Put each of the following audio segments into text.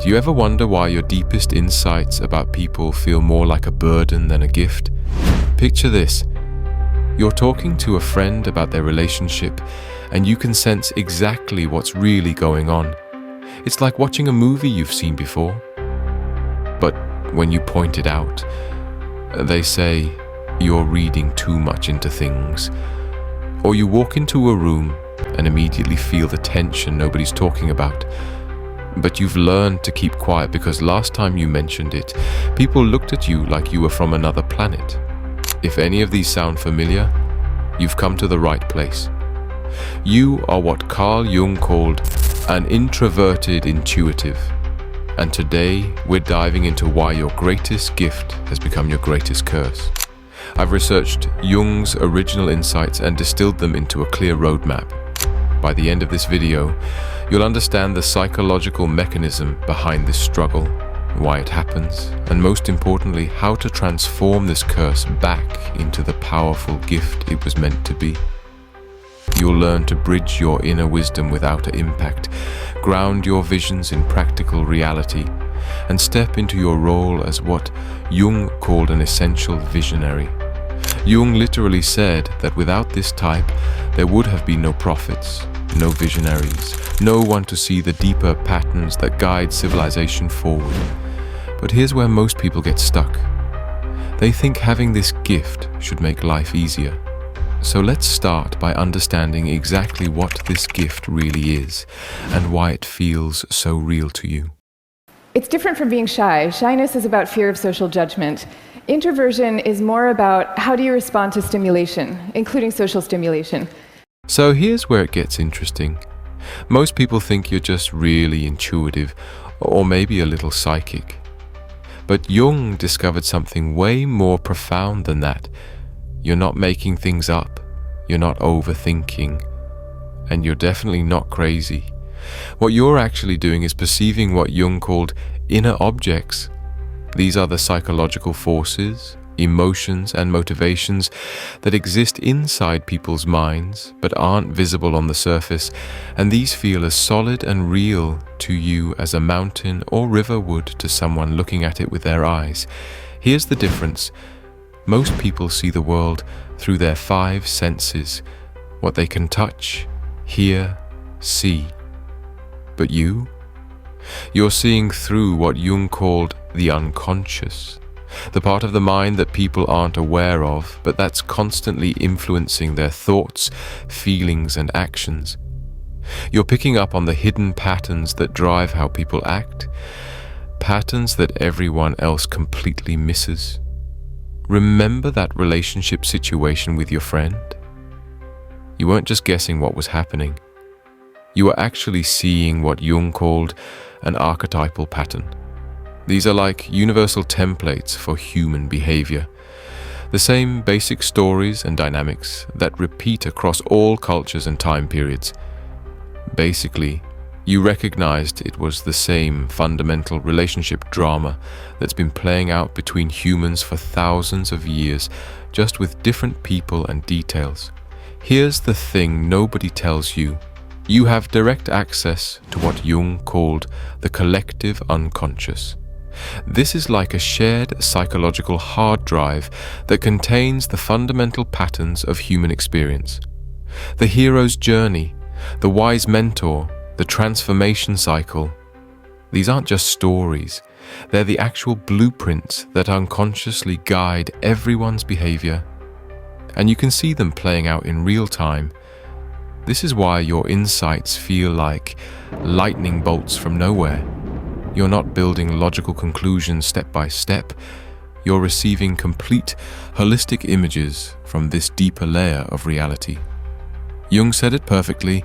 Do you ever wonder why your deepest insights about people feel more like a burden than a gift? Picture this. You're talking to a friend about their relationship, and you can sense exactly what's really going on. It's like watching a movie you've seen before. But when you point it out, they say you're reading too much into things. Or you walk into a room and immediately feel the tension nobody's talking about. But you've learned to keep quiet because last time you mentioned it, people looked at you like you were from another planet. If any of these sound familiar, you've come to the right place. You are what Carl Jung called an introverted intuitive. And today, we're diving into why your greatest gift has become your greatest curse. I've researched Jung's original insights and distilled them into a clear roadmap. By the end of this video, you'll understand the psychological mechanism behind this struggle, why it happens, and most importantly, how to transform this curse back into the powerful gift it was meant to be. You'll learn to bridge your inner wisdom with outer impact, ground your visions in practical reality, and step into your role as what Jung called an essential visionary. Jung literally said that without this type, there would have been no prophets, no visionaries, no one to see the deeper patterns that guide civilization forward. But here's where most people get stuck. They think having this gift should make life easier. So let's start by understanding exactly what this gift really is and why it feels so real to you. It's different from being shy. Shyness is about fear of social judgment. Introversion is more about how do you respond to stimulation, including social stimulation. So here's where it gets interesting. Most people think you're just really intuitive or maybe a little psychic. But Jung discovered something way more profound than that. You're not making things up, you're not overthinking, and you're definitely not crazy. What you're actually doing is perceiving what Jung called inner objects. These are the psychological forces, emotions, and motivations that exist inside people's minds but aren't visible on the surface, and these feel as solid and real to you as a mountain or river would to someone looking at it with their eyes. Here's the difference. Most people see the world through their 5 senses, what they can touch, hear, see. But you're seeing through what Jung called the unconscious, the part of the mind that people aren't aware of, but that's constantly influencing their thoughts, feelings, and actions. You're picking up on the hidden patterns that drive how people act, patterns that everyone else completely misses. Remember that relationship situation with your friend? You weren't just guessing what was happening. You were actually seeing what Jung called an archetypal pattern. These are like universal templates for human behavior. The same basic stories and dynamics that repeat across all cultures and time periods. Basically, you recognized it was the same fundamental relationship drama that's been playing out between humans for thousands of years, just with different people and details. Here's the thing nobody tells you. You have direct access to what Jung called the collective unconscious. This is like a shared psychological hard drive that contains the fundamental patterns of human experience. The hero's journey, the wise mentor, the transformation cycle. These aren't just stories. They're the actual blueprints that unconsciously guide everyone's behavior. And you can see them playing out in real time. This is why your insights feel like lightning bolts from nowhere. You're not building logical conclusions step by step. You're receiving complete, holistic images from this deeper layer of reality. Jung said it perfectly.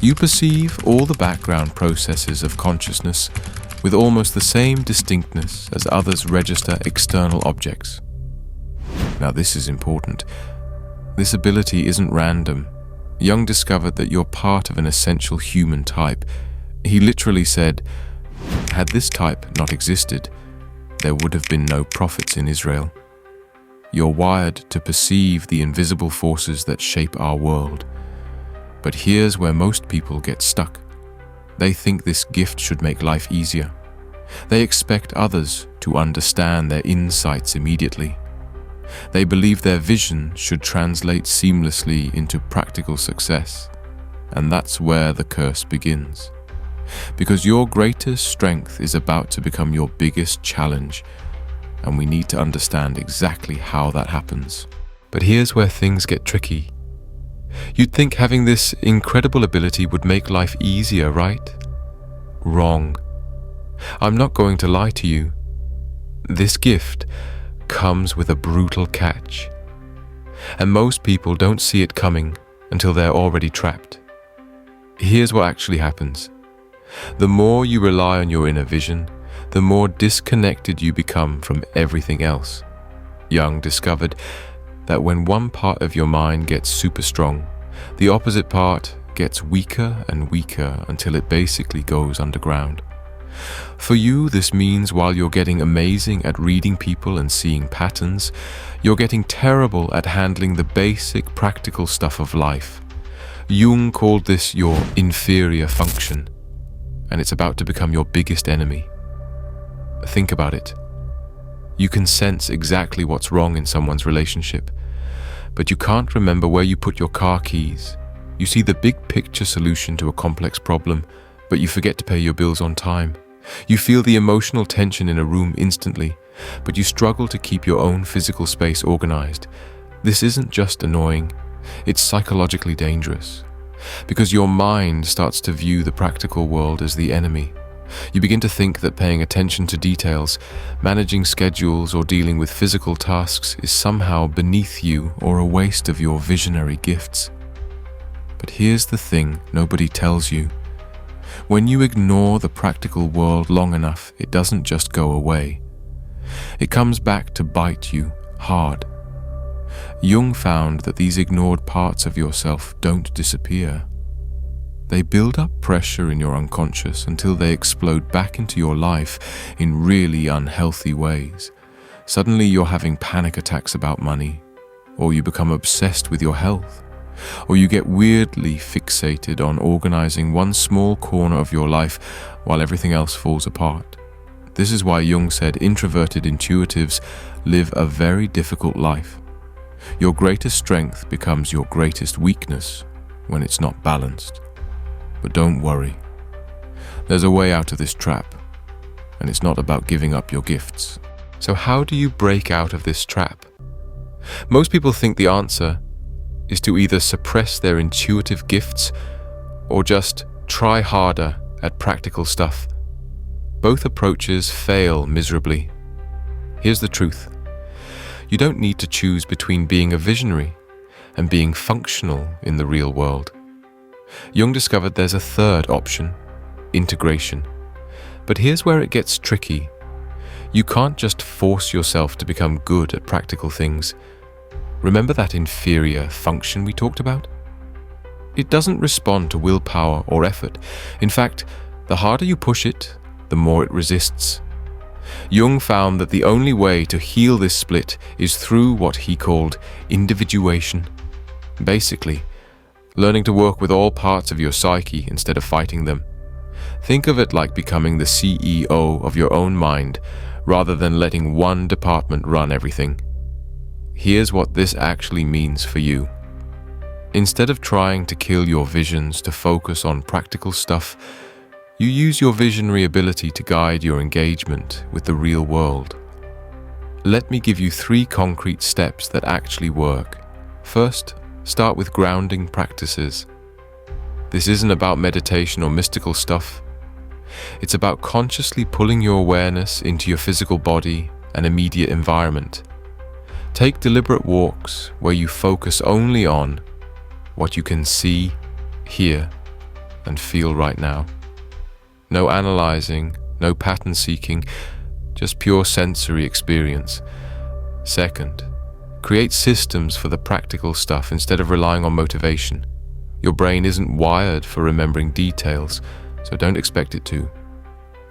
You perceive all the background processes of consciousness with almost the same distinctness as others register external objects. Now this is important. This ability isn't random. Jung discovered that you're part of an essential human type. He literally said, had this type not existed, there would have been no prophets in Israel. You're wired to perceive the invisible forces that shape our world. But here's where most people get stuck. They think this gift should make life easier. They expect others to understand their insights immediately. They believe their vision should translate seamlessly into practical success. And that's where the curse begins. Because your greatest strength is about to become your biggest challenge, and we need to understand exactly how that happens. But here's where things get tricky. You'd think having this incredible ability would make life easier, right? Wrong. I'm not going to lie to you. This gift comes with a brutal catch. And most people don't see it coming until they're already trapped. Here's what actually happens. The more you rely on your inner vision, the more disconnected you become from everything else. Jung discovered that when one part of your mind gets super strong, the opposite part gets weaker and weaker until it basically goes underground. For you, this means while you're getting amazing at reading people and seeing patterns, you're getting terrible at handling the basic practical stuff of life. Jung called this your inferior function, and it's about to become your biggest enemy. Think about it. You can sense exactly what's wrong in someone's relationship, but you can't remember where you put your car keys. You see the big picture solution to a complex problem, but you forget to pay your bills on time. You feel the emotional tension in a room instantly, but you struggle to keep your own physical space organized. This isn't just annoying, it's psychologically dangerous, because your mind starts to view the practical world as the enemy. You begin to think that paying attention to details, managing schedules, or dealing with physical tasks is somehow beneath you or a waste of your visionary gifts. But here's the thing nobody tells you. When you ignore the practical world long enough, it doesn't just go away. It comes back to bite you hard. Jung found that these ignored parts of yourself don't disappear. They build up pressure in your unconscious until they explode back into your life in really unhealthy ways. Suddenly you're having panic attacks about money, or you become obsessed with your health, or you get weirdly fixated on organizing one small corner of your life while everything else falls apart. This is why Jung said introverted intuitives live a very difficult life. Your greatest strength becomes your greatest weakness when it's not balanced. But don't worry. There's a way out of this trap, and it's not about giving up your gifts. So how do you break out of this trap? Most people think the answer is to either suppress their intuitive gifts or just try harder at practical stuff. Both approaches fail miserably. Here's the truth. You don't need to choose between being a visionary and being functional in the real world. Jung discovered there's a third option, integration. But here's where it gets tricky. You can't just force yourself to become good at practical things. Remember that inferior function we talked about? It doesn't respond to willpower or effort. In fact, the harder you push it, the more it resists. Jung found that the only way to heal this split is through what he called individuation. Basically, learning to work with all parts of your psyche instead of fighting them. Think of it like becoming the CEO of your own mind rather than letting one department run everything. Here's what this actually means for you. Instead of trying to kill your visions to focus on practical stuff, you use your visionary ability to guide your engagement with the real world. Let me give you 3 concrete steps that actually work. First, start with grounding practices. This isn't about meditation or mystical stuff. It's about consciously pulling your awareness into your physical body and immediate environment. Take deliberate walks where you focus only on what you can see, hear, and feel right now. No analyzing, no pattern seeking, just pure sensory experience. Second, create systems for the practical stuff instead of relying on motivation. Your brain isn't wired for remembering details, so don't expect it to.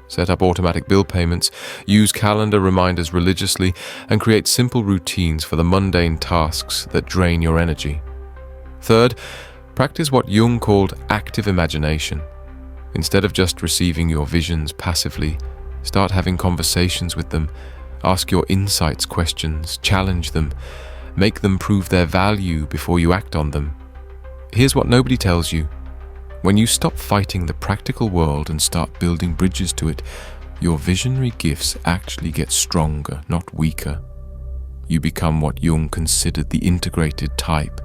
Set up automatic bill payments, use calendar reminders religiously, and create simple routines for the mundane tasks that drain your energy. Third, practice what Jung called active imagination. Instead of just receiving your visions passively, Start having conversations with them. Ask your insights questions, challenge them, make them prove their value before you act on them. Here's what nobody tells you. When you stop fighting the practical world and start building bridges to it, your visionary gifts actually get stronger, not weaker. You become what Jung considered the integrated type,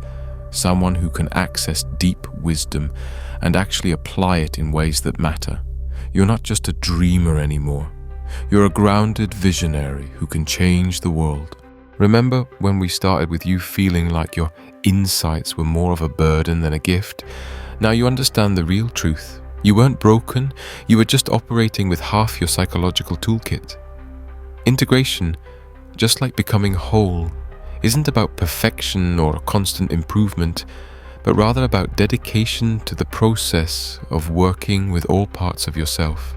someone who can access deep wisdom and actually apply it in ways that matter. You're not just a dreamer anymore. You're a grounded visionary who can change the world. Remember when we started with you feeling like your insights were more of a burden than a gift? Now you understand the real truth. You weren't broken, you were just operating with half your psychological toolkit. Integration, just like becoming whole, isn't about perfection or constant improvement, but rather about dedication to the process of working with all parts of yourself.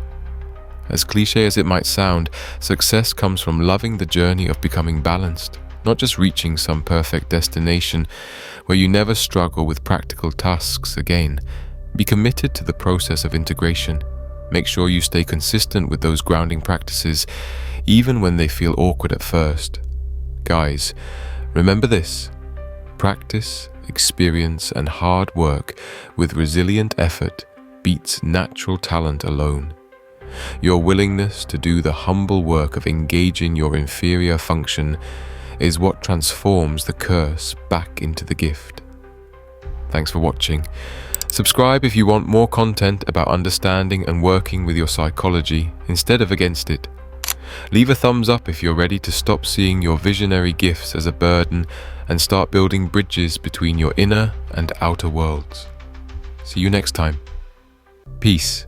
As cliché as it might sound, success comes from loving the journey of becoming balanced, not just reaching some perfect destination where you never struggle with practical tasks again. Be committed to the process of integration. Make sure you stay consistent with those grounding practices, even when they feel awkward at first. Guys, remember this: practice, experience, and hard work with resilient effort beats natural talent alone. Your willingness to do the humble work of engaging your inferior function is what transforms the curse back into the gift. Thanks for watching. Subscribe if you want more content about understanding and working with your psychology instead of against it. Leave a thumbs up if you're ready to stop seeing your visionary gifts as a burden and start building bridges between your inner and outer worlds. See you next time. Peace.